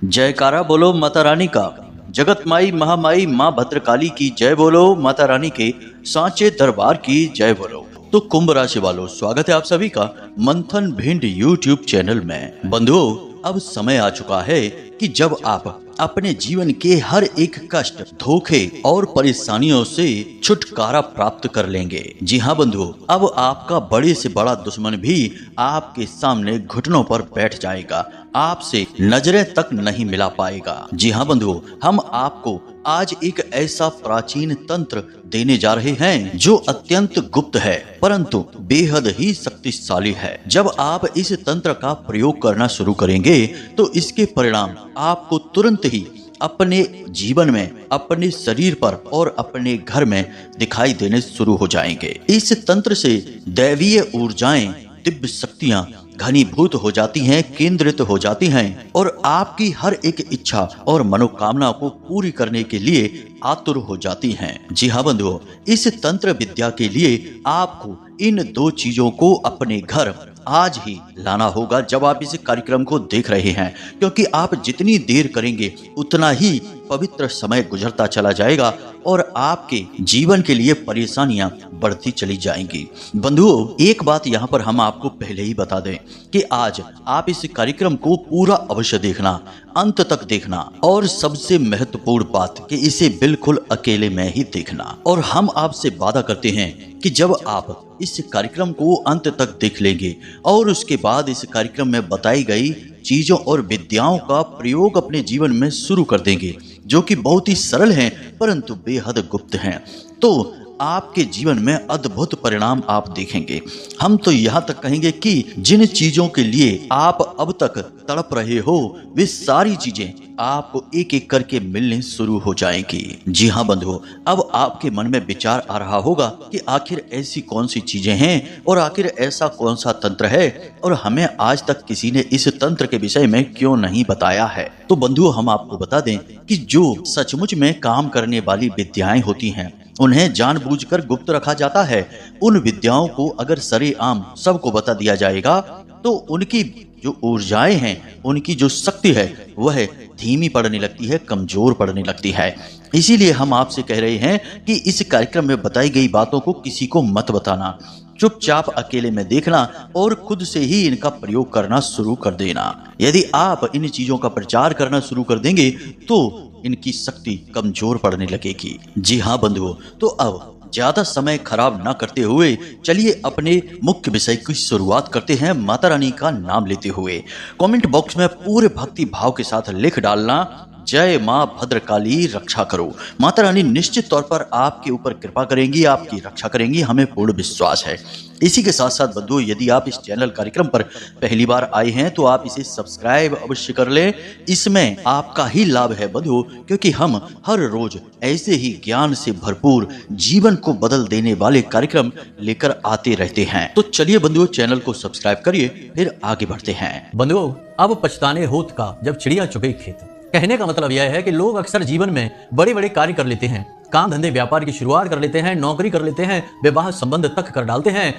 जयकारा बोलो माता रानी का। जगत माई महामाई माँ भद्रकाली की जय बोलो। माता रानी के सांचे दरबार की जय बोलो। तो कुंभ राशि वालों, स्वागत है आप सभी का मंथन भिंड यूट्यूब चैनल में। बंधुओं, अब समय आ चुका है कि जब आप अपने जीवन के हर एक कष्ट, धोखे और परेशानियों से छुटकारा प्राप्त कर लेंगे। जी हाँ बंधुओं, अब आपका बड़े से बड़ा दुश्मन भी आपके सामने घुटनों पर बैठ जाएगा, आपसे नजरें तक नहीं मिला पाएगा। जी हाँ बंधुओं, हम आपको आज एक ऐसा प्राचीन तंत्र देने जा रहे हैं जो अत्यंत गुप्त है परंतु बेहद ही शक्तिशाली है। जब आप इस तंत्र का प्रयोग करना शुरू करेंगे तो इसके परिणाम आपको तुरंत ही अपने जीवन में, अपने शरीर पर और अपने घर में दिखाई देने शुरू हो जाएंगे। इस तंत्र से दैवीय ऊर्जाएं, दिव्य शक्तियां घनीभूत हो जाती हैं, केंद्रित हो जाती हैं और आपकी हर एक इच्छा और मनोकामना को पूरी करने के लिए आतुर हो जाती हैं। जी हाँ बंधुओं, इस तंत्र विद्या के लिए आपको इन दो चीजों को अपने घर आज ही लाना होगा जब आप इस कार्यक्रम को देख रहे हैं, क्योंकि आप जितनी देर करेंगे उतना ही पवित्र समय गुजरता चला जाएगा और आपके जीवन के लिए परेशानियां बढ़ती चली जाएंगी। बंधुओं, एक बात यहाँ पर हम आपको पहले ही बता दें कि आज आप इस कार्यक्रम को पूरा अवश्य देखना, अंत तक देखना और सबसे महत्वपूर्ण बात कि इसे बिल्कुल अकेले में ही देखना। और हम आपसे वादा करते हैं कि जब आप इस कार्यक्रम को अंत तक देख लेंगे और उसके बाद इस कार्यक्रम में बताई गई चीजों और विद्याओं का प्रयोग अपने जीवन में शुरू कर देंगे, जो कि बहुत ही सरल हैं परंतु बेहद गुप्त हैं, तो आपके जीवन में अद्भुत परिणाम आप देखेंगे। हम तो यहाँ तक कहेंगे कि जिन चीजों के लिए आप अब तक तड़प रहे हो वे सारी चीजें आपको एक एक करके मिलने शुरू हो जाएंगी। जी हाँ बंधुओं, अब आपके मन में विचार आ रहा होगा कि आखिर ऐसी कौन सी चीजें हैं और आखिर ऐसा कौन सा तंत्र है और हमें आज तक किसी ने इस तंत्र के विषय में क्यों नहीं बताया है। तो बंधुओं, हम आपको बता दें कि जो सचमुच में काम करने वाली विद्याएं होती हैं उन्हें जानबूझकर गुप्त रखा जाता है। उन विद्याओं को अगर सरेआम सबको बता दिया जाएगा तो उनकी जो ऊर्जाएं हैं, उनकी जो शक्ति है वह धीमी पड़ने लगती है, कमजोर पड़ने लगती है। इसीलिए हम आपसे कह रहे हैं कि इस कार्यक्रम में बताई गई बातों को किसी को मत बताना, चुपचाप अकेले में देखना और खुद से ही इनका प्रयोग करना शुरू कर देना। यदि आप इन चीजों का प्रचार करना शुरू कर देंगे तो इनकी शक्ति कमजोर पड़ने लगेगी। जी हाँ बंधुओं, तो अब ज्यादा समय खराब ना करते हुए चलिए अपने मुख्य विषय की शुरुआत करते हैं। माता रानी का नाम लेते हुए कमेंट बॉक्स में पूरे भक्ति भाव के साथ लिख डालना, जय माँ भद्रकाली रक्षा करो। माता रानी निश्चित तौर पर आपके ऊपर कृपा करेंगी, आपकी रक्षा करेंगी, हमें पूर्ण विश्वास है। इसी के साथ साथ बंधुओं, यदि आप इस चैनल कार्यक्रम पर पहली बार आए हैं तो आप इसे सब्सक्राइब अवश्य कर लें। इसमें आपका ही लाभ है बंधुओं, क्योंकि हम हर रोज ऐसे ही ज्ञान से भरपूर जीवन को बदल देने वाले कार्यक्रम लेकर आते रहते हैं। तो चलिए बंधुओं, चैनल को सब्सक्राइब करिए, फिर आगे बढ़ते हैं। बंधुओं, अब पछताने होत का जब चिड़िया चुगे खेत। कहने का मतलब यह है कि लोग अक्सर जीवन में बड़े बड़े कार्य कर लेते हैं, काम धंधे व्यापार की शुरुआत कर लेते हैं, नौकरी कर लेते हैं, विवाह संबंध तक कर डालते हैं।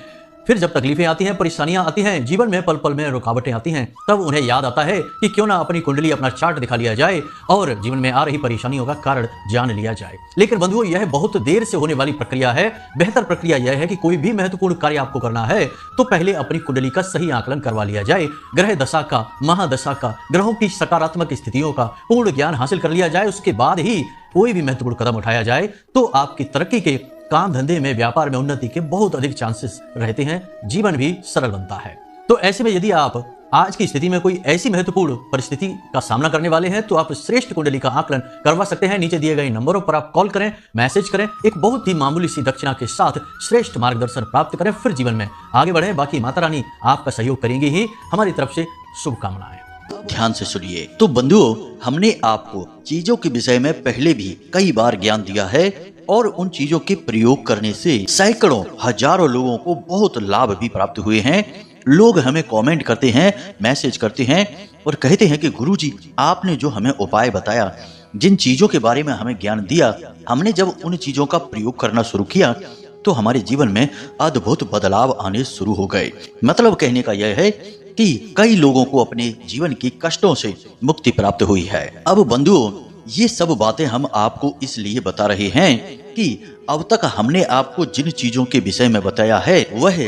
फिर जब तकलीफें आती हैं, परेशानियां आती हैं, जीवन में पल पल में रुकावटें आती हैं, तब उन्हें याद आता है कि क्यों ना अपनी कुंडली, अपना चार्ट दिखा लिया जाए और जीवन में आ रही परेशानियों का कारण जान लिया जाए। लेकिन बंधुओं, यह बहुत देर से होने वाली प्रक्रिया है। बेहतर प्रक्रिया यह है कि कोई भी महत्वपूर्ण कार्य आपको करना है तो पहले अपनी कुंडली का सही आकलन करवा लिया जाए, ग्रह दशा का, महादशा का, ग्रहों की सकारात्मक स्थितियों का पूर्ण ज्ञान हासिल कर लिया जाए। उसके बाद ही कोई भी महत्वपूर्ण कदम उठाया जाए तो आपकी तरक्की के, काम धंधे में, व्यापार में उन्नति के बहुत अधिक चांसेस रहते हैं, जीवन भी सरल बनता है। तो ऐसे में यदि आप आज की स्थिति में कोई ऐसी महत्वपूर्ण परिस्थिति का सामना करने वाले हैं तो आप श्रेष्ठ कुंडली का आकलन करवा सकते हैं। नीचे दिए गए नंबरों पर आप कॉल करें, मैसेज करें, एक बहुत ही मामूली सी दक्षिणा के साथ श्रेष्ठ मार्गदर्शन प्राप्त करें, फिर जीवन में आगे बढ़े। बाकी माता रानी आपका सहयोग करेंगी ही। हमारी तरफ से शुभकामनाएं। ध्यान से सुनिए। तो बंधुओं, हमने आपको चीजों के विषय में पहले भी कई बार ज्ञान दिया है और उन चीजों के प्रयोग करने से सैकड़ों, हजारों लोगों को बहुत लाभ भी प्राप्त हुए हैं। लोग हमें कमेंट करते हैं, मैसेज करते हैं और कहते हैं कि गुरुजी, आपने जो हमें उपाय बताया, जिन चीजों के बारे में हमें ज्ञान दिया, हमने जब उन चीजों का प्रयोग करना शुरू किया तो हमारे जीवन में अद्भुत बदलाव आने शुरू हो गए। मतलब कहने का यह है कि कई लोगों को अपने जीवन की कष्टों से मुक्ति प्राप्त हुई है। अब बंधुओं, ये सब बातें हम आपको इसलिए बता रहे हैं कि अब तक हमने आपको जिन चीजों के विषय में बताया है वह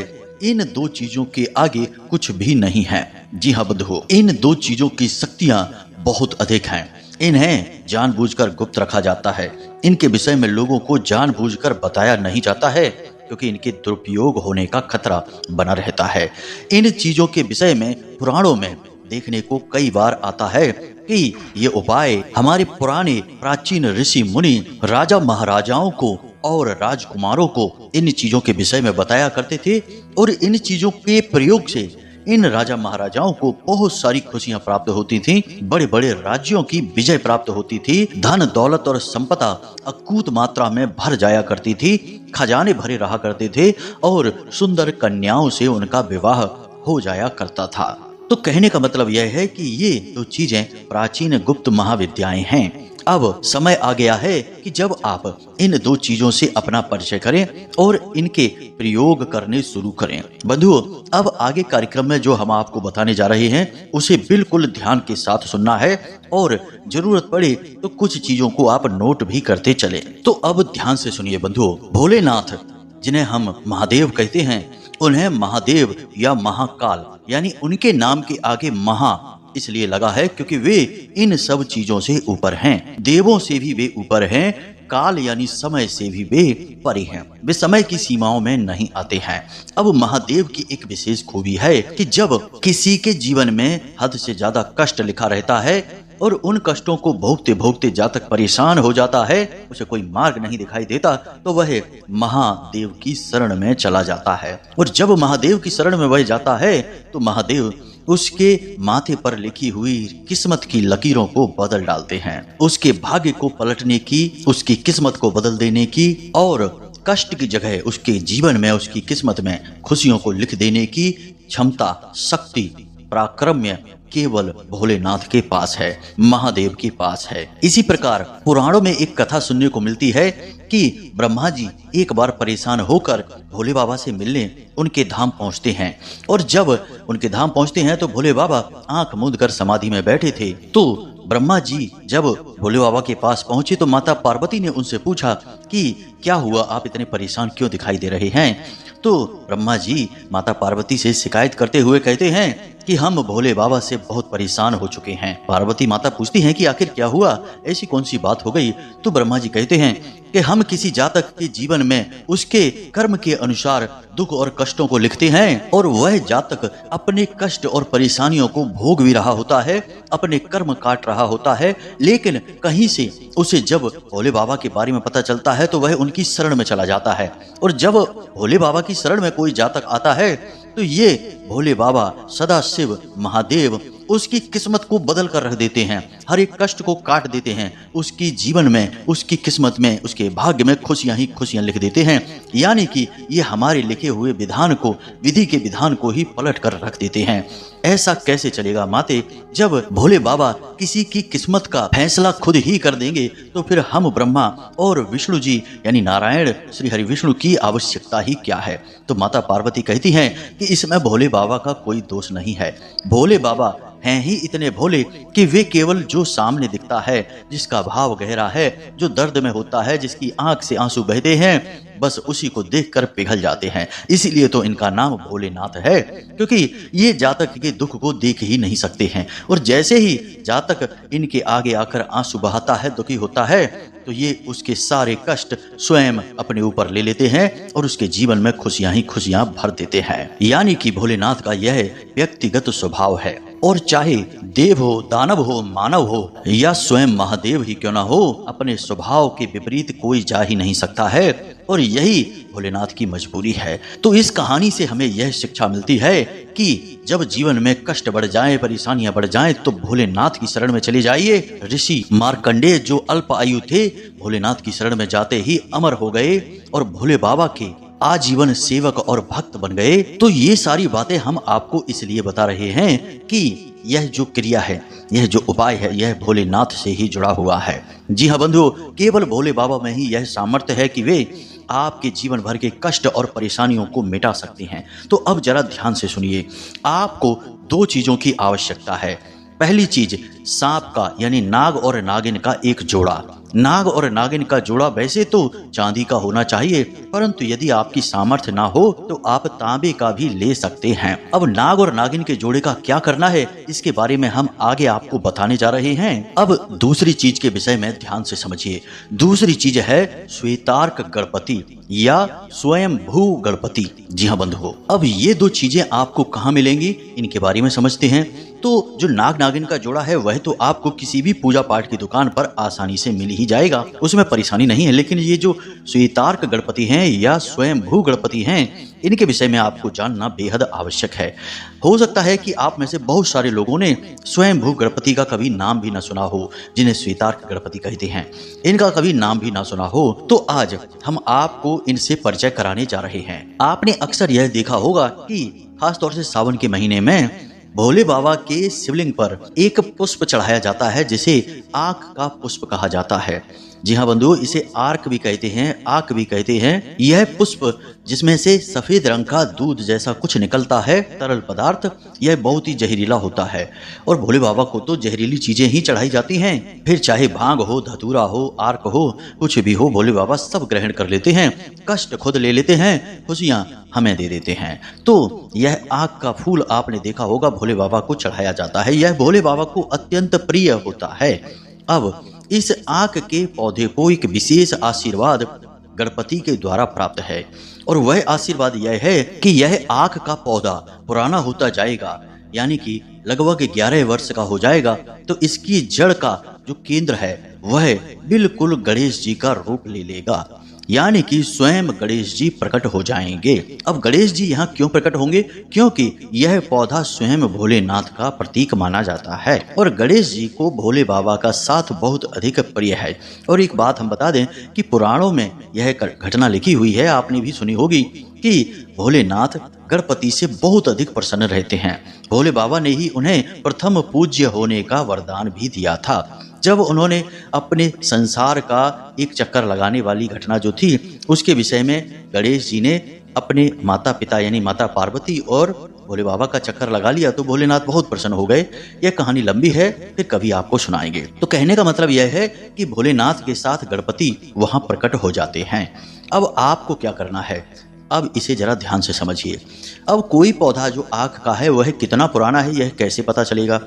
इन दो चीजों के आगे कुछ भी नहीं है। जी हाँ बंधुओं, इन दो चीजों की शक्तियां बहुत अधिक हैं। इन्हें जानबूझकर गुप्त रखा जाता है। इनके विषय में लोगों को जानबूझकर बताया नहीं जाता है क्योंकि इनके दुरुपयोग होने का खतरा बना रहता है। इन चीजों के विषय में पुराणों में देखने को कई बार आता है कि ये उपाय हमारे पुराने प्राचीन ऋषि मुनि राजा महाराजाओं को और राजकुमारों को इन चीजों के विषय में बताया करते थे और इन चीजों के प्रयोग से इन राजा महाराजाओं को बहुत सारी खुशियां प्राप्त होती थी, बड़े बड़े राज्यों की विजय प्राप्त होती थी, धन दौलत और संपदा अकूत मात्रा में भर जाया करती थी, खजाने भरे रहा करते थे और सुंदर कन्याओं से उनका विवाह हो जाया करता था। तो कहने का मतलब यह है कि ये दो चीजें प्राचीन गुप्त महाविद्याएं हैं। अब समय आ गया है कि जब आप इन दो चीजों से अपना परिचय करें और इनके प्रयोग करने शुरू करें। बंधुओं, अब आगे कार्यक्रम में जो हम आपको बताने जा रहे हैं उसे बिल्कुल ध्यान के साथ सुनना है और जरूरत पड़े तो कुछ चीजों को आप नोट भी करते चले। तो अब ध्यान से सुनिए बंधुओं। भोलेनाथ, जिन्हें हम महादेव कहते हैं, उन्हें महादेव या महाकाल यानी उनके नाम के आगे महा इसलिए लगा है क्योंकि वे इन सब चीजों से ऊपर हैं। देवों से भी वे ऊपर हैं, काल यानी समय से भी वे परे हैं। वे समय की सीमाओं में नहीं आते हैं। अब महादेव की एक विशेष खूबी है कि जब किसी के जीवन में हद से ज्यादा कष्ट लिखा रहता है और उन कष्टों को भोगते भोगते जातक परेशान हो जाता है, उसे कोई मार्ग नहीं दिखाई देता, तो वह महादेव की शरण में चला जाता है। और जब महादेव की शरण में वह जाता है तो महादेव उसके माथे पर लिखी हुई किस्मत की लकीरों को बदल डालते हैं, उसके भाग्य को पलटने की, उसकी किस्मत को बदल देने की और कष्ट की जगह उसके जीवन में, उसकी किस्मत में खुशियों को लिख देने की क्षमता, शक्ति, पराक्रम्य केवल भोलेनाथ के पास है, महादेव के पास है। इसी प्रकार पुराणों में एक कथा सुनने को मिलती है कि ब्रह्मा जी एक बार परेशान होकर भोले बाबा से मिलने उनके धाम पहुंचते हैं और जब उनके धाम पहुंचते हैं तो भोले बाबा आंख मूंद कर समाधि में बैठे थे। तो ब्रह्मा जी जब भोले बाबा के पास पहुंचे तो माता पार्वती ने उनसे पूछा कि क्या हुआ, आप इतने परेशान क्यों दिखाई दे रहे हैं। तो ब्रह्मा जी माता पार्वती से शिकायत करते हुए कहते हैं कि हम भोले बाबा से बहुत परेशान हो चुके हैं। पार्वती माता पूछती हैं कि आखिर क्या हुआ, ऐसी कौन सी बात हो गई। तो ब्रह्मा जी कहते हैं कि हम किसी जातक के जीवन में उसके कर्म के अनुसार दुख और कष्टों को लिखते हैं और वह जातक अपने कष्ट और परेशानियों को भोग भी रहा होता है, अपने कर्म काट रहा होता है, लेकिन कहीं से उसे जब भोले बाबा के बारे में पता चलता है तो वह उनकी शरण में चला जाता है। और जब भोले बाबा की शरण में कोई जातक आता है तो ये भोले बाबा सदा शिव महादेव उसकी किस्मत को बदल कर रख देते हैं, हर एक कष्ट को काट देते हैं, उसकी जीवन में, उसकी किस्मत में, उसके भाग्य में खुशियां ही खुशियां लिख देते हैं। यानी कि ये हमारे लिखे हुए विधान को, विधि के विधान को ही पलट कर रख देते हैं। ऐसा कैसे चलेगा माते, जब भोले बाबा किसी की किस्मत का फैसला खुद ही कर देंगे तो फिर हम ब्रह्मा और विष्णु जी यानी नारायण श्री हरि विष्णु की आवश्यकता ही क्या है। तो माता पार्वती कहती हैं कि इसमें भोले बाबा का कोई दोष नहीं है। भोले बाबा हैं ही इतने भोले कि वे केवल जो सामने दिखता है, जिसका भाव गहरा है, जो दर्द में होता है, जिसकी आंख से आंसू बहते हैं, बस उसी को देखकर पिघल जाते हैं। इसीलिए तो इनका नाम भोलेनाथ है, क्योंकि ये जातक के दुख को देख ही नहीं सकते हैं। और जैसे ही जातक इनके आगे आकर आंसू बहाता है, दुखी होता है, तो ये उसके सारे कष्ट स्वयं अपने ऊपर ले लेते हैं और उसके जीवन में खुशियां ही खुशियां भर देते हैं। यानी कि भोलेनाथ का यह व्यक्तिगत स्वभाव है। और चाहे देव हो, दानव हो, मानव हो या स्वयं महादेव ही क्यों ना हो, अपने स्वभाव के विपरीत कोई जा ही नहीं सकता है और यही भोलेनाथ की मजबूरी है। तो इस कहानी से हमें यह शिक्षा मिलती है कि जब जीवन में कष्ट बढ़ जाए, परेशानियां बढ़ जाएं, तो भोलेनाथ की शरण में चले जाइए। ऋषि मार्कंडेय जो अल्प आयु थे, भोलेनाथ की शरण में जाते ही अमर हो गए और भोले बाबा के आजीवन सेवक और भक्त बन गए। तो ये सारी बातें हम आपको इसलिए बता रहे हैं कि यह जो क्रिया है, यह जो उपाय है, यह भोलेनाथ से ही जुड़ा हुआ है। जी हाँ बंधुओं, केवल भोले बाबा में ही यह सामर्थ्य है कि वे आपके जीवन भर के कष्ट और परेशानियों को मिटा सकते हैं। तो अब जरा ध्यान से सुनिए, आपको दो चीजों की आवश्यकता है। पहली चीज सांप का यानी नाग और नागिन का एक जोड़ा। नाग और नागिन का जोड़ा वैसे तो चांदी का होना चाहिए, परंतु यदि आपकी सामर्थ्य ना हो तो आप तांबे का भी ले सकते हैं। अब नाग और नागिन के जोड़े का क्या करना है, इसके बारे में हम आगे आपको बताने जा रहे हैं। अब दूसरी चीज के विषय में ध्यान से समझिए। दूसरी चीज है श्वेतार्क गणपति या स्वयं भू गणपति। जी हाँ बंधुओं, अब ये दो चीजें आपको कहाँ मिलेंगी, इनके बारे में समझते हैं। तो जो नाग नागिन का जोड़ा है वह तो आपको किसी भी पूजा पाठ की दुकान पर आसानी से मिल ही जाएगा, उसमें परेशानी नहीं है। लेकिन ये जो श्वेतार्क गणपति हैं या स्वयं भू गणपति हैं, इनके विषय में आपको जानना बेहद आवश्यक है। हो सकता है कि आप में से बहुत सारे लोगों ने स्वयं भू गणपति का कभी नाम भी ना सुना हो, जिन्हें श्वेतार्क गणपति कहते हैं, इनका कभी नाम भी ना सुना हो। तो आज हम आपको इनसे परिचय कराने जा रहे हैं। आपने अक्सर यह देखा होगा कि खासतौर से सावन के महीने में भोले बाबा के शिवलिंग पर एक पुष्प चढ़ाया जाता है जिसे आंख का पुष्प कहा जाता है। जी हाँ बंधुओं, इसे आर्क भी कहते हैं, आंख भी कहते हैं। यह पुष्प जिसमें से सफेद रंग का दूध जैसा कुछ निकलता है, तरल पदार्थ, यह बहुत ही जहरीला होता है और भोले बाबा को तो जहरीली चीजें ही चढ़ाई जाती हैं। फिर चाहे भांग हो, धतूरा हो, आर्क हो, कुछ भी हो, भोले बाबा सब ग्रहण कर लेते हैं, कष्ट खुद ले लेते हैं, खुशियां हमें दे देते हैं। तो यह आंख का फूल आपने देखा होगा, भोले बाबा को चढ़ाया जाता है। यह भोले बाबा को अत्यंत प्रिय होता है। अब इस आंख के पौधे को एक विशेष आशीर्वाद गणपति के द्वारा प्राप्त है और वह आशीर्वाद यह है कि यह आंख का पौधा पुराना होता जाएगा, यानी कि लगभग 11 वर्ष का हो जाएगा। तो इसकी जड़ का जो केंद्र है वह बिल्कुल गणेश जी का रूप ले लेगा, यानी कि स्वयं गणेश जी प्रकट हो जाएंगे। अब गणेश जी यहाँ क्यों प्रकट होंगे, क्योंकि यह पौधा स्वयं भोलेनाथ का प्रतीक माना जाता है और गणेश जी को भोले बाबा का साथ बहुत अधिक प्रिय है। और एक बात हम बता दें कि पुराणों में यह घटना लिखी हुई है, आपने भी सुनी होगी कि भोलेनाथ गणपति से बहुत अधिक प्रसन्न रहते हैं। भोले बाबा ने ही उन्हें प्रथम पूज्य होने का वरदान भी दिया था। जब उन्होंने अपने संसार का एक चक्कर लगाने वाली घटना जो थी उसके विषय में गणेश जी ने अपने माता पिता यानी माता पार्वती और भोले बाबा का चक्कर लगा लिया तो भोलेनाथ बहुत प्रसन्न हो गए। यह कहानी लंबी है, फिर कभी आपको सुनाएंगे। तो कहने का मतलब यह है कि भोलेनाथ के साथ गणपति वहां प्रकट हो जाते हैं। अब आपको क्या करना है, अब इसे जरा ध्यान से समझिए। अब कोई पौधा जो आंख का है वह कितना पुराना है यह कैसे पता चलेगा,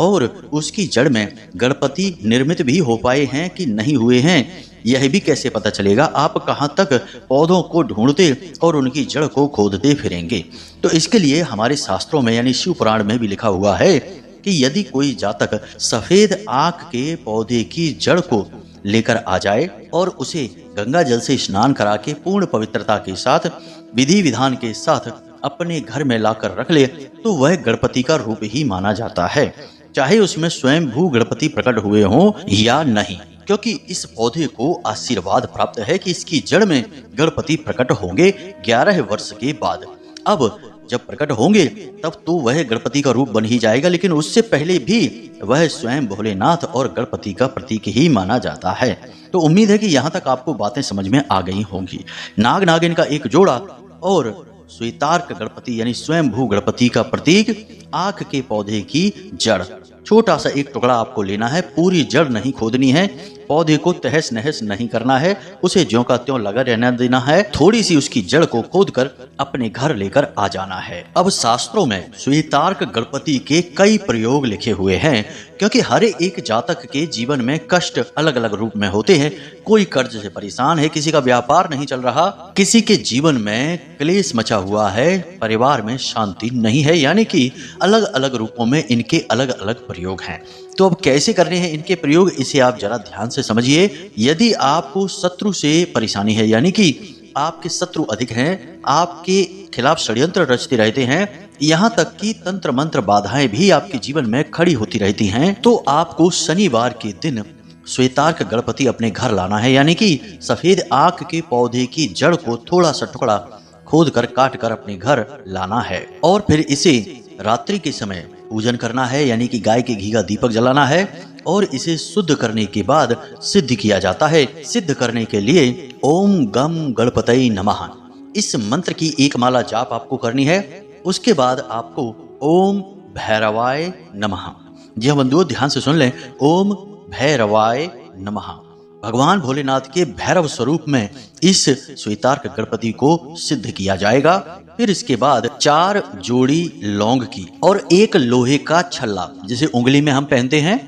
और उसकी जड़ में गणपति निर्मित भी हो पाए हैं कि नहीं हुए हैं यह भी कैसे पता चलेगा। आप कहाँ तक पौधों को ढूंढते और उनकी जड़ को खोदते फिरेंगे। तो इसके लिए हमारे शास्त्रों में यानी शिव पुराण में भी लिखा हुआ है कि यदि कोई जातक सफेद आंख के पौधे की जड़ को लेकर आ जाए और उसे गंगा जल से स्नान करा के पूर्ण पवित्रता के साथ विधि विधान के साथ अपने घर में लाकर रख ले तो वह गणपति का रूप ही माना जाता है, चाहे उसमें स्वयं भू गणपति प्रकट हुए हों या नहीं, क्योंकि इस पौधे को आशीर्वाद प्राप्त है कि इसकी जड़ में गणपति प्रकट होंगे 11 वर्ष के बाद। अब जब प्रकट होंगे तब तो वह गणपति का रूप बन ही जाएगा, लेकिन उससे पहले भी वह स्वयं भोलेनाथ और गणपति का प्रतीक ही माना जाता है। तो उम्मीद है कि यहाँ तक आपको बातें समझ में आ गई होंगी। नाग नागिन का एक जोड़ा और श्वेतार्क गणपति यानी स्वयं भू गणपति का प्रतीक आंख के पौधे की जड़। छोटा सा एक टुकड़ा आपको लेना है, पूरी जड़ नहीं खोदनी है, पौधे को तहस नहस नहीं करना है, उसे ज्यों का त्यों लगा रहने देना है, थोड़ी सी उसकी जड़ को खोदकर अपने घर लेकर आ जाना है। अब शास्त्रों में श्वेतार्क गणपति के कई प्रयोग लिखे हुए हैं, क्योंकि हर एक जातक के जीवन में कष्ट अलग अलग रूप में होते हैं। कोई कर्ज से परेशान है, किसी का व्यापार नहीं चल रहा, किसी के जीवन में क्लेश मचा हुआ है, परिवार में शांति नहीं है, यानी कि अलग अलग रूपों में इनके अलग अलग प्रयोग हैं। तो अब कैसे करने हैं इनके प्रयोग, इसे आप जरा ध्यान से समझिए। यदि आपको शत्रु से परेशानी है, यानी कि आपके शत्रु अधिक हैं, आपके खिलाफ षड्यंत्र रचते रहते हैं, यहाँ तक कि तंत्र मंत्र बाधाएं भी आपके जीवन में खड़ी होती रहती हैं, तो आपको शनिवार के दिन श्वेतार्क गणपति अपने घर लाना है, यानी कि सफेद आंख के पौधे की जड़ को थोड़ा सा टुकड़ा खोद कर काट कर अपने घर लाना है और फिर इसे रात्रि के समय पूजन करना है, यानी कि गाय के घी का दीपक जलाना है और इसे शुद्ध करने के बाद सिद्ध किया जाता है। सिद्ध करने के लिए ओम गम गणपतये नमः इस मंत्र की एक माला जाप आपको करनी है। उसके बाद आपको ओम भैरवाय नमः। जी हाँ बंधुओं, ध्यान से सुन लें, ओम भैरवाय नमः। भगवान भोलेनाथ के भैरव स्वरूप में इस श्वेतार्क गणपति को सिद्ध किया जाएगा। फिर इसके बाद 4 जोड़ी लौंग की और एक लोहे का छल्ला, जिसे उंगली में हम पहनते हैं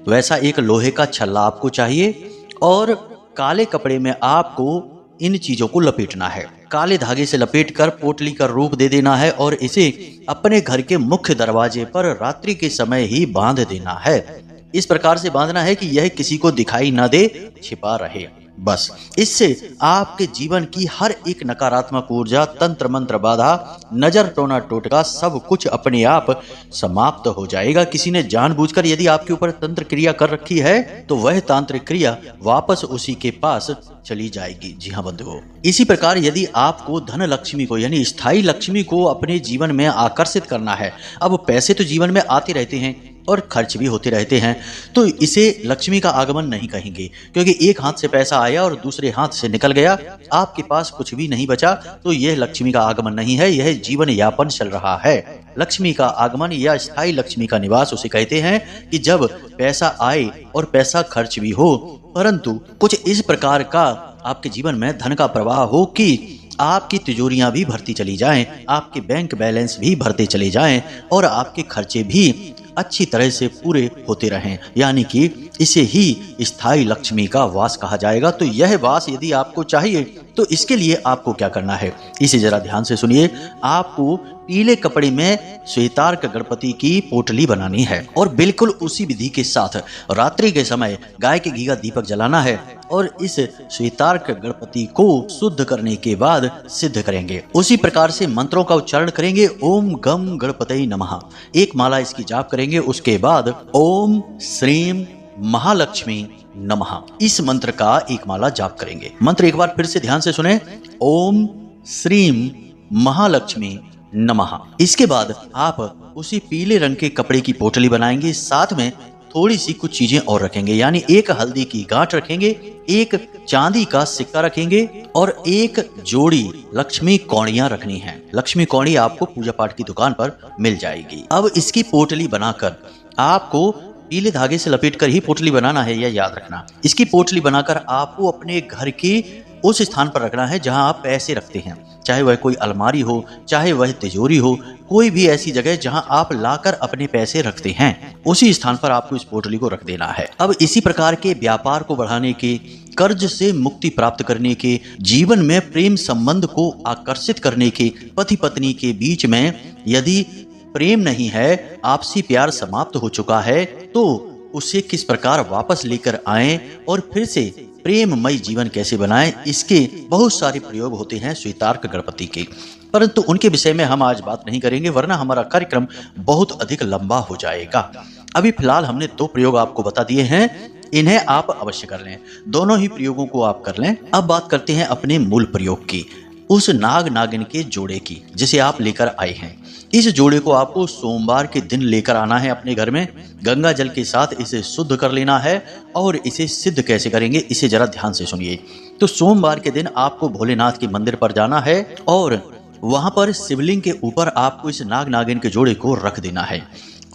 वैसा एक लोहे का छल्ला आपको चाहिए, और काले कपड़े में आपको इन चीजों को लपेटना है। काले धागे से लपेटकर पोटली का रूप दे देना है और इसे अपने घर के मुख्य दरवाजे पर रात्रि के समय ही बांध देना है। इस प्रकार से बांधना है कि यह किसी को दिखाई न दे, छिपा रहे। बस इससे आपके जीवन की हर एक नकारात्मक ऊर्जा, तंत्र मंत्र बाधा, नजर टोना टोटका सब कुछ अपने आप समाप्त हो जाएगा। किसी ने जानबूझकर यदि आपके ऊपर तंत्र क्रिया कर रखी है तो वह तांत्रिक क्रिया वापस उसी के पास चली जाएगी। जी हाँ बंधुओं, इसी प्रकार यदि आपको धन लक्ष्मी को यानी स्थायी लक्ष्मी को अपने जीवन में आकर्षित करना है, अब पैसे तो जीवन में आते रहते हैं और खर्च भी होते रहते हैं, तो इसे लक्ष्मी का आगमन नहीं कहेंगे, क्योंकि एक हाथ से पैसा आया और दूसरे हाथ से निकल गया, आपके पास कुछ भी नहीं बचा, तो यह लक्ष्मी का आगमन नहीं है, यह जीवन यापन चल रहा है। लक्ष्मी का आगमन या स्थायी लक्ष्मी का निवास उसे कहते हैं कि जब पैसा आए और पैसा खर्च भी हो, परंतु कुछ इस प्रकार का आपके जीवन में धन का प्रवाह हो कि आपकी तिजोरियां भी भरती चली जाएं, आपके बैंक बैलेंस भी भरते चले जाएं और आपके खर्चे भी अच्छी तरह से पूरे होते रहें, यानी कि इसे ही स्थायी लक्ष्मी का वास कहा जाएगा। तो यह वास यदि आपको चाहिए तो इसके लिए आपको क्या करना है, इसे जरा ध्यान से सुनिए। आपको पीले कपड़े में श्वेतार्क गणपति की पोटली बनानी है और बिल्कुल उसी विधि के साथ रात्रि के समय गाय के घी का दीपक जलाना है और इस श्वेतार्क गणपति को शुद्ध करने के बाद सिद्ध करेंगे। उसी प्रकार से मंत्रों का उच्चारण करेंगे। ओम गम गणपतये नमः, एक माला इसकी जाप करेंगे। उसके बाद ओम श्रीम महालक्ष्मी नमः, इस मंत्र का एक माला जाप करेंगे। मंत्र एक बार फिर से ध्यान से सुने, ओम श्रीम महालक्ष्मी नमः। इसके बाद आप उसी पीले रंग के कपड़े की पोटली बनाएंगे, साथ में थोड़ी सी कुछ चीजें और रखेंगे, यानी एक हल्दी की गांठ रखेंगे, एक चांदी का सिक्का रखेंगे और एक जोड़ी लक्ष्मी कौड़ियां रखनी है। लक्ष्मी कौड़ी आपको पूजा पाठ की दुकान पर मिल जाएगी। अब इसकी पोटली बनाकर आपको पीले धागे से लपेटकर ही पोटली बनाना है, यह याद रखना। इसकी पोटली बनाकर आपको अपने घर की उस स्थान पर रखना है जहां आप पैसे रखते हैं, चाहे वह कोई अलमारी हो, चाहे वह तिजोरी हो, कोई भी ऐसी जगह जहां आप लाकर अपने पैसे रखते हैं, उसी स्थान पर आपको इस पोटली को रख देना है। अब इसी प्रकार के व्यापार को बढ़ाने के, कर्ज से मुक्ति प्राप्त करने के, जीवन में प्रेम संबंध को आकर्षित करने के, पति पत्नी के बीच में यदि प्रेम नहीं है, आपसी प्यार समाप्त हो चुका है, तो उसे किस प्रकार वापस लेकर आएं और फिर से प्रेममय जीवन कैसे बनाएं, इसके बहुत सारे प्रयोग होते हैं श्वेतार्क गणपति के, परंतु उनके विषय में हम आज बात नहीं करेंगे, वरना हमारा कार्यक्रम बहुत अधिक लंबा हो जाएगा। अभी फिलहाल हमने 2 प्रयोग आपको बता दिए हैं, इन्हें आप अवश्य कर लें, दोनों ही प्रयोगों को आप कर लें। अब बात करते हैं अपने मूल प्रयोग की, उस नाग नागिन के जोड़े की जिसे आप लेकर आए हैं। इस जोड़े को आपको सोमवार के दिन लेकर आना है अपने घर में, गंगा जल के साथ इसे शुद्ध कर लेना है। और इसे सिद्ध कैसे करेंगे, इसे जरा ध्यान से सुनिए। तो सोमवार के दिन आपको भोलेनाथ के मंदिर पर जाना है और वहां पर शिवलिंग के ऊपर आपको इस नाग नागिन के जोड़े को रख देना है।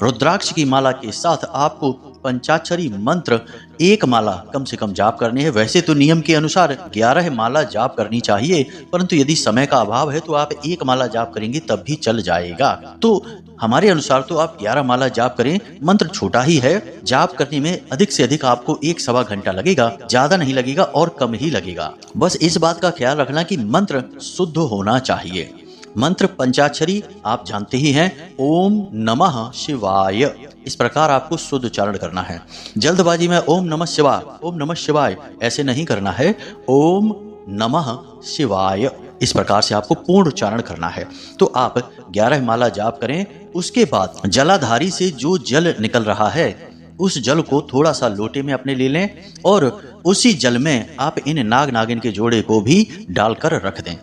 रुद्राक्ष की माला के साथ आपको पंचाक्षरी मंत्र 1 माला कम से कम जाप करनी है। वैसे तो नियम के अनुसार 11 माला जाप करनी चाहिए, परंतु यदि समय का अभाव है तो आप 1 माला जाप करेंगे तब भी चल जाएगा। तो हमारे अनुसार तो आप 11 माला जाप करें, मंत्र छोटा ही है, जाप करने में अधिक से अधिक आपको 1-1.25 घंटा लगेगा, ज्यादा नहीं लगेगा और कम ही लगेगा। बस इस बात का ख्याल रखना कि मंत्र शुद्ध होना चाहिए। मंत्र पंचाक्षरी आप जानते ही हैं, ओम नमः शिवाय, इस प्रकार आपको शुद्ध उच्चारण करना है। जल्दबाजी में ओम नमः शिवाय ऐसे नहीं करना है, ओम नमः शिवाय इस प्रकार से आपको पूर्ण उच्चारण करना है। तो आप 11 माला जाप करें। उसके बाद जलाधारी से जो जल निकल रहा है उस जल को थोड़ा सा लोटे में अपने ले लें और उसी जल में आप इन नाग नागिन के जोड़े को भी डालकर रख दें।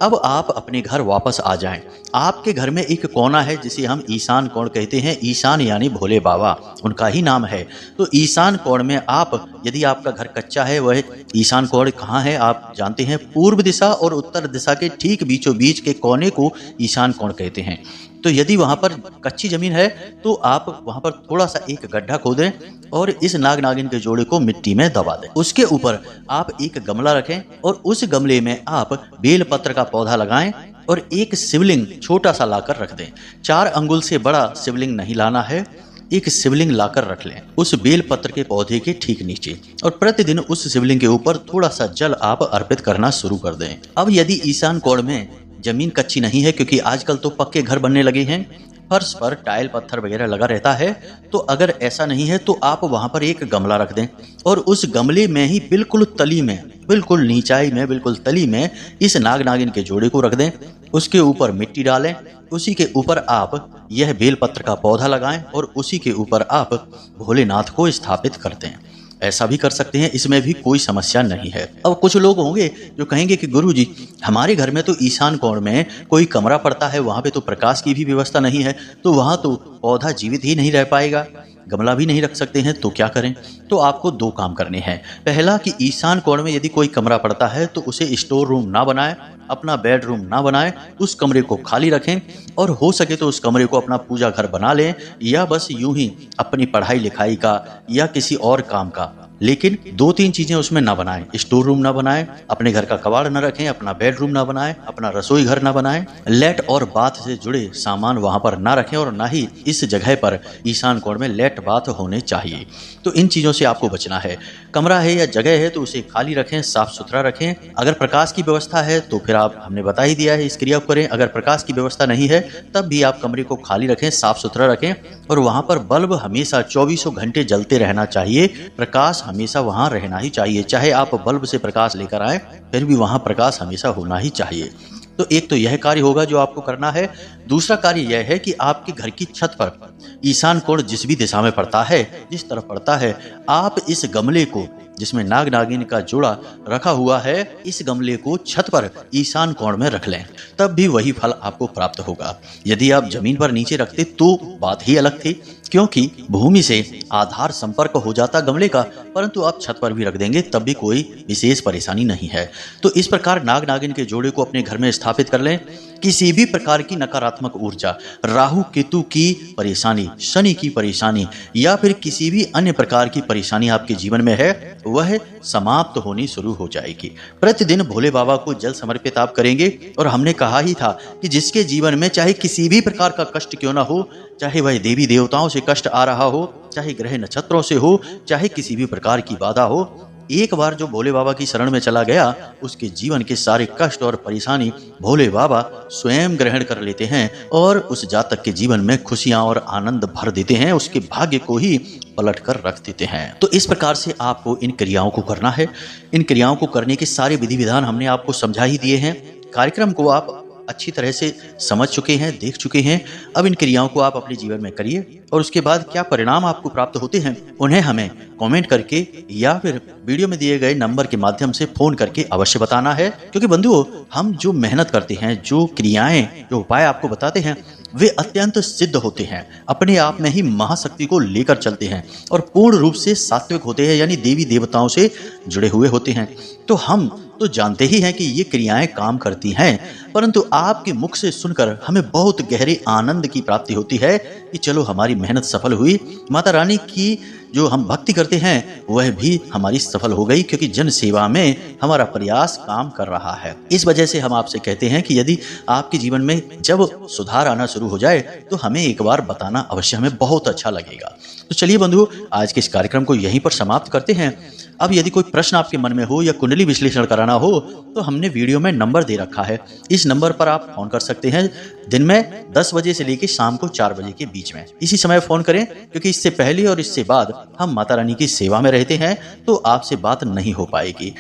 अब आप अपने घर वापस आ जाएं। आपके घर में एक कोना है जिसे हम ईशान कोण कहते हैं। ईशान यानी भोले बाबा, उनका ही नाम है। तो ईशान कोण में आप, यदि आपका घर कच्चा है, वह ईशान कोण कहाँ है आप जानते हैं, पूर्व दिशा और उत्तर दिशा के ठीक बीचों बीच के कोने को ईशान कोण कहते हैं। तो यदि वहां पर कच्ची जमीन है तो आप वहां पर थोड़ा सा एक गड्ढा खोदें और इस नाग नागिन के जोड़े को मिट्टी में दबा दें। उसके ऊपर आप एक गमला रखें और उस गमले में आप बेल पत्र का पौधा लगाएं और एक शिवलिंग छोटा सा लाकर रख दें। 4 अंगुल से बड़ा शिवलिंग नहीं लाना है, एक शिवलिंग लाकर रख लें उस बेल पत्र के पौधे के ठीक नीचे, और प्रतिदिन उस शिवलिंग के ऊपर थोड़ा सा जल आप अर्पित करना शुरू कर दें। अब यदि ईशान कोण में जमीन कच्ची नहीं है, क्योंकि आजकल तो पक्के घर बनने लगे हैं, फर्श पर टाइल पत्थर वगैरह लगा रहता है, तो अगर ऐसा नहीं है तो आप वहां पर एक गमला रख दें और उस गमले में ही बिल्कुल तली में, बिल्कुल नीचाई में, बिल्कुल तली में इस नाग नागिन के जोड़े को रख दें। उसके ऊपर मिट्टी डालें, उसी के ऊपर आप यह बेलपत्र का पौधा लगाएं और उसी के ऊपर आप भोलेनाथ को स्थापित कर दें। ऐसा भी कर सकते हैं, इसमें भी कोई समस्या नहीं है। अब कुछ लोग होंगे जो कहेंगे कि गुरुजी, हमारे घर में तो ईशान कोण में कोई कमरा पड़ता है, वहां पे तो प्रकाश की भी व्यवस्था नहीं है, तो वहां तो पौधा जीवित ही नहीं रह पाएगा, गमला भी नहीं रख सकते हैं, तो क्या करें? तो आपको 2 काम करने हैं। पहला कि ईशान कोण में यदि कोई कमरा पड़ता है तो उसे स्टोर रूम ना बनाएं, अपना बेडरूम ना बनाएं, उस कमरे को खाली रखें और हो सके तो उस कमरे को अपना पूजा घर बना लें, या बस यूं ही अपनी पढ़ाई लिखाई का या किसी और काम का, लेकिन 2-3 चीजें उसमें ना बनाएं। स्टोर रूम ना बनाएं, अपने घर का कबाड़ ना रखें, अपना बेडरूम ना बनाएं, अपना रसोई घर ना बनाएं, लेट और बाथ से जुड़े सामान वहां पर ना रखें और ना ही इस जगह पर ईशान कोण में लेट बाथ होने चाहिए। तो इन चीजों से आपको बचना है। कमरा है या जगह है तो उसे खाली रखें, साफ सुथरा रखें। अगर प्रकाश की व्यवस्था है तो फिर आप, हमने बता ही दिया है, इस क्रिया को करें। अगर प्रकाश की व्यवस्था नहीं है तब भी आप कमरे को खाली रखें, साफ सुथरा रखें और वहां पर बल्ब हमेशा 24 घंटे जलते रहना चाहिए। प्रकाश हमेशा वहां रहना ही चाहिए, चाहे आप बल्ब से प्रकाश लेकर आए फिर भी वहां प्रकाश हमेशा होना ही चाहिए। तो एक तो यह कार्य होगा जो आपको करना है। दूसरा कार्य यह है कि आपके घर की छत पर ईशान कोण जिस भी दिशा में पड़ता है, जिस तरफ पड़ता है, आप इस गमले को जिसमें नाग नागिन का जोड़ा रखा हुआ है, इस गमले को छत पर ईशान कोण में रख लें, तब भी वही फल आपको प्राप्त होगा। यदि आप जमीन पर नीचे रखते तो बात ही अलग थी, क्योंकि भूमि से आधार संपर्क हो जाता गमले का, परंतु आप छत पर भी रख देंगे तब भी कोई विशेष परेशानी नहीं है। तो इस प्रकार नाग नागिन के जोड़े को अपने घर में स्थापित कर लें। किसी भी प्रकार की नकारात्मक ऊर्जा, राहु केतु की परेशानी, शनि की परेशानी या फिर किसी भी अन्य प्रकार की परेशानी आपके जीवन में है, वह समाप्त होनी शुरू हो जाएगी। प्रतिदिन भोले बाबा को जल समर्पित आप करेंगे और हमने कहा ही था कि जिसके जीवन में चाहे किसी भी प्रकार का कष्ट क्यों ना हो, चाहे वह देवी देवताओं से कष्ट आ रहा हो, चाहे ग्रह नक्षत्रों से हो, चाहे किसी भी प्रकार की बाधा हो, एक बार जो भोले बाबा की शरण में चला गया, उसके जीवन के सारे कष्ट और परेशानी भोले बाबा स्वयं ग्रहण कर लेते हैं और उस जातक के जीवन में खुशियां और आनंद भर देते हैं, उसके भाग्य को ही पलट कर रख देते हैं। तो इस प्रकार से आपको इन क्रियाओं को करना है। इन क्रियाओं को करने के सारे विधि विधान हमने आपको समझा ही दिए हैं। कार्यक्रम को आप अच्छी तरह से समझ चुके हैं, देख चुके हैं। अब इन क्रियाओं को आप अपने जीवन में करिए और उसके बाद क्या परिणाम आपको प्राप्त होते हैं, उन्हें हमें कमेंट करके या फिर वीडियो में दिए गए नंबर के माध्यम से फोन करके अवश्य बताना है। क्योंकि बंधुओं, हम जो मेहनत करते हैं, जो क्रियाएं, जो उपाय आपको बताते हैं, वे अत्यंत सिद्ध होते हैं, अपने आप में ही महाशक्ति को लेकर चलते हैं और पूर्ण रूप से सात्विक होते हैं, यानी देवी देवताओं से जुड़े हुए होते हैं। तो हम तो जानते ही हैं कि ये क्रियाएं काम करती हैं, परंतु आपके मुख से सुनकर हमें बहुत गहरे आनंद की प्राप्ति होती है कि चलो हमारी मेहनत सफल हुई, माता रानी की जो हम भक्ति करते हैं वह भी हमारी सफल हो गई, क्योंकि जन सेवा में हमारा प्रयास काम कर रहा है। इस वजह से हम आपसे कहते हैं कि यदि आपके जीवन में जब सुधार आना शुरू हो जाए तो हमें एक बार बताना अवश्य, हमें बहुत अच्छा लगेगा। तो चलिए बंधु, आज के इस कार्यक्रम को यहीं पर समाप्त करते हैं। अब यदि कोई प्रश्न आपके मन में हो या कुंडली विश्लेषण कराना हो तो हमने वीडियो में नंबर दे रखा है, इस नंबर पर आप फोन कर सकते हैं। दिन में 10 बजे से लेकर शाम को 4 बजे के बीच में इसी समय फोन करें, क्योंकि इससे पहले और इससे बाद हम माता रानी की सेवा में रहते हैं तो आपसे बात नहीं हो पाएगी।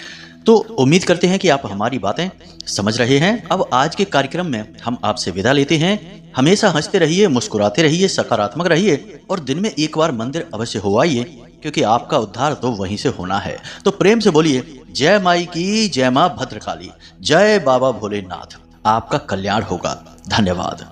तो उम्मीद करते हैं कि आप हमारी बातें समझ रहे हैं। अब आज के कार्यक्रम में हम आपसे विदा लेते हैं। हमेशा हंसते रहिए, मुस्कुराते रहिए, सकारात्मक रहिए और दिन में एक बार मंदिर अवश्य हो आइए, क्योंकि आपका उद्धार तो वहीं से होना है। तो प्रेम से बोलिए जय माई की, जय मां भद्रकाली, जय बाबा भोलेनाथ। आपका कल्याण होगा। धन्यवाद।